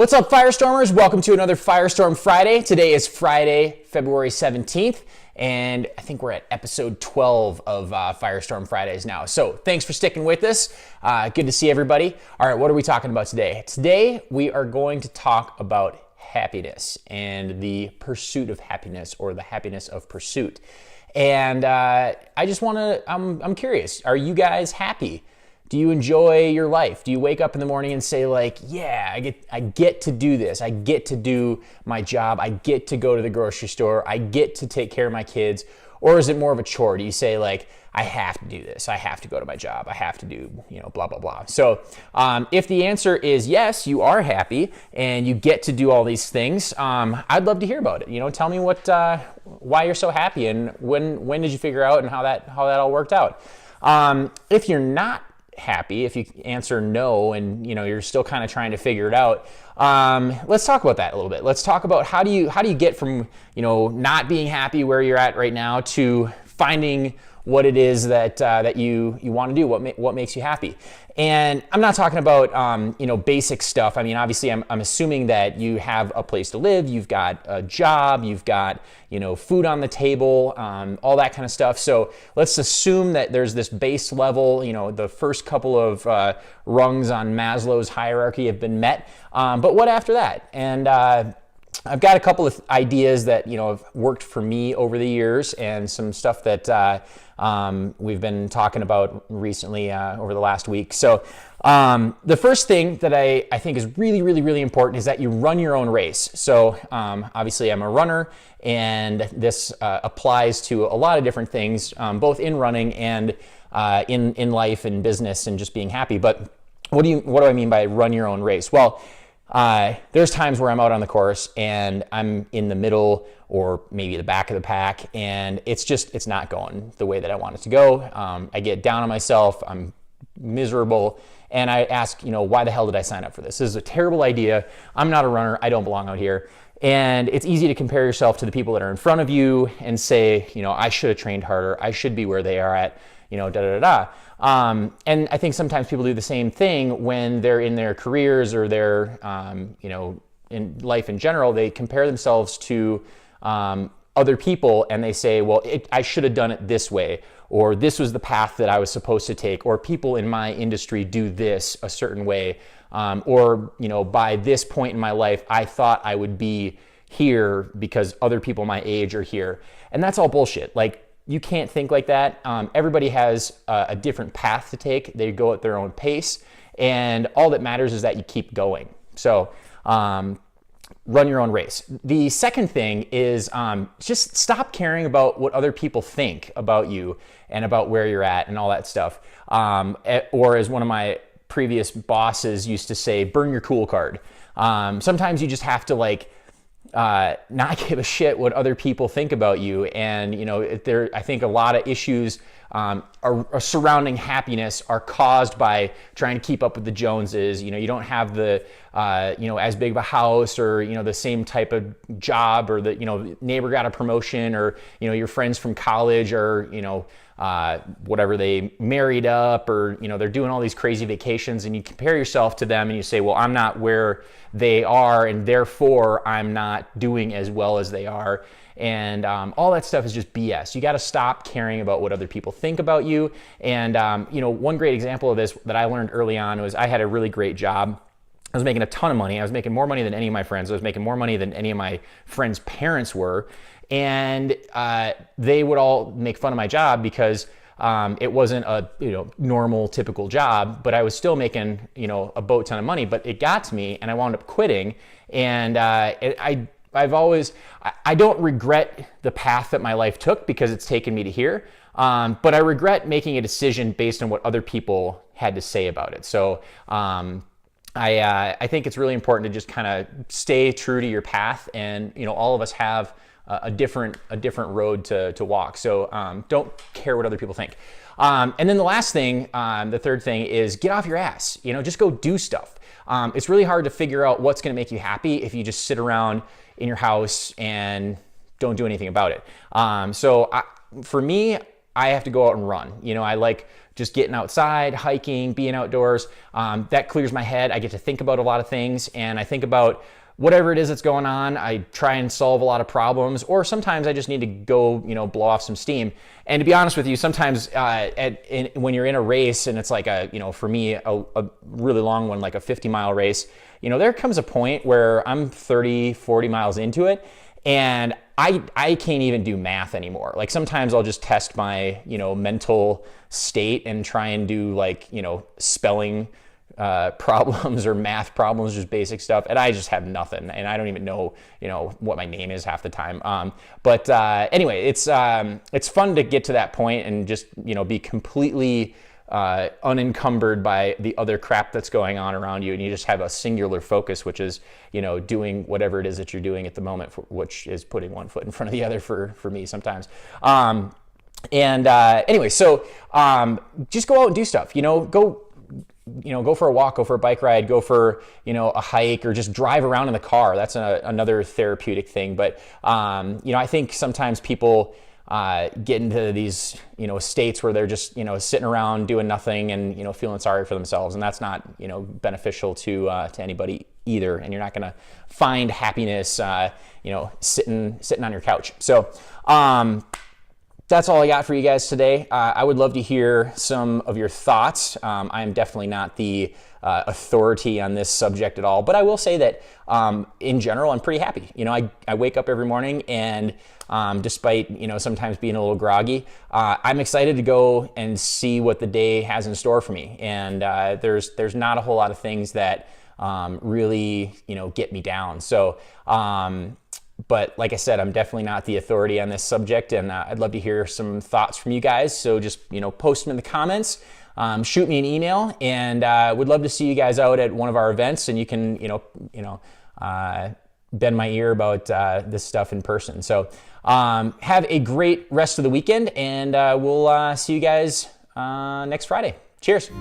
What's up, Firestormers? Welcome to another Firestorm Friday. Today is Friday, February 17th, and I think we're at episode 12 of Firestorm Fridays now. So thanks for sticking with us. Good to see everybody. All right, what are we talking about today? Today, we are going to talk about happiness and the pursuit of happiness, or the happiness of pursuit. And I just want to, I'm curious, are you guys happy? Do you enjoy your life? Do you wake up in the morning and say like, yeah, I get to do this. I get to do my job. I get to go to the grocery store. I get to take care of my kids. Or is it more of a chore? Do you say like, I have to do this. I have to go to my job. I have to do, blah, blah, blah. So if the answer is yes, you are happy and you get to do all these things, I'd love to hear about it. Tell me why you're so happy and when did you figure out and how that all worked out. If you're not happy, if you answer no and you're still kind of trying to figure it out, let's talk about that a little bit. Let's talk about how do you get from not being happy where you're at right now to finding what it is that you want to do, what makes you happy. And I'm not talking about basic stuff. I mean, obviously I'm assuming that you have a place to live, you've got a job, you've got food on the table, all that kind of stuff. So let's assume that there's this base level, the first couple of rungs on Maslow's hierarchy have been met. But what after that? And I've got a couple of ideas that have worked for me over the years, and some stuff that we've been talking about recently over the last week. So the first thing that I think is really, really, really important is that you run your own race. So obviously I'm a runner, and this applies to a lot of different things, both in running and in life and business and just being happy. But what do I mean by run your own race? Well, there's times where I'm out on the course and I'm in the middle or maybe the back of the pack, and it's not going the way that I want it to go. I get down on myself, I'm miserable, and I ask, why the hell did I sign up for this? This is a terrible idea. I'm not a runner. I don't belong out here. And it's easy to compare yourself to the people that are in front of you and say, I should have trained harder. I should be where they are at, da da da. And I think sometimes people do the same thing when they're in their careers or they're, in life in general. They compare themselves to other people and they say, well, I should have done it this way, or this was the path that I was supposed to take, or people in my industry do this a certain way, or by this point in my life, I thought I would be here because other people my age are here. And that's all bullshit. Like, you can't think like that. Everybody has a different path to take. They go at their own pace, and all that matters is that you keep going. So run your own race. The second thing is just stop caring about what other people think about you and about where you're at and all that stuff. Or as one of my previous bosses used to say, burn your cool card. Sometimes you just have to not give a shit what other people think about you. And I think a lot of issues are surrounding happiness are caused by trying to keep up with the Joneses. You don't have the as big of a house, or the same type of job, or the neighbor got a promotion, or your friends from college are whatever, they married up, or they're doing all these crazy vacations, and you compare yourself to them and you say, well, I'm not where they are, and therefore I'm not doing as well as they are. And all that stuff is just BS. You got to stop caring about what other people think about you. And one great example of this that I learned early on was I had a really great job. I was making a ton of money. I was making more money than any of my friends. I was making more money than any of my friends' parents were. And they would all make fun of my job because it wasn't a normal, typical job, but I was still making a boat ton of money. But it got to me, and I wound up quitting. And I don't regret the path that my life took, because it's taken me to here. But I regret making a decision based on what other people had to say about it. So I think it's really important to just kind of stay true to your path, and all of us have a different road to walk. So don't care what other people think. And then the last thing, the third thing, is get off your ass. Just go do stuff. It's really hard to figure out what's going to make you happy if you just sit around in your house and don't do anything about it. For me, I have to go out and run. You know, I like just getting outside, hiking, being outdoors. That clears my head. I get to think about a lot of things, and I think about whatever it is that's going on. I try and solve a lot of problems, or sometimes I just need to go, you know, blow off some steam. And to be honest with you, sometimes when you're in a race and it's like you know, for me, a really long one, like a 50-mile race, you know, there comes a point where I'm 30, 40 miles into it, and I can't even do math anymore. Like sometimes I'll just test my, you know, mental state and try and do like, you know, spelling problems or math problems, just basic stuff, and I just have nothing, and I don't even know, you know, what my name is half the time. But anyway, it's fun to get to that point and just, you know, be completely unencumbered by the other crap that's going on around you, and you just have a singular focus, which is, you know, doing whatever it is that you're doing at the moment, which is putting one foot in front of the other for me sometimes. Anyway, so just go out and do stuff. You know, go for a walk, go for a bike ride, go for, you know, a hike, or just drive around in the car. That's another therapeutic thing. But, you know, I think sometimes people get into these, you know, states where they're just, you know, sitting around doing nothing and, you know, feeling sorry for themselves. And that's not, you know, beneficial to anybody either. And you're not going to find happiness, you know, sitting on your couch. So, that's all I got for you guys today. I would love to hear some of your thoughts. I am definitely not the authority on this subject at all, but I will say that in general, I'm pretty happy. You know, I wake up every morning, and despite, you know, sometimes being a little groggy, I'm excited to go and see what the day has in store for me. And there's not a whole lot of things that really, you know, get me down. So, but like I said, I'm definitely not the authority on this subject, and I'd love to hear some thoughts from you guys. So just, you know, post them in the comments, shoot me an email, and would love to see you guys out at one of our events, and you can, you know, bend my ear about this stuff in person. So have a great rest of the weekend, and we'll see you guys next Friday. Cheers.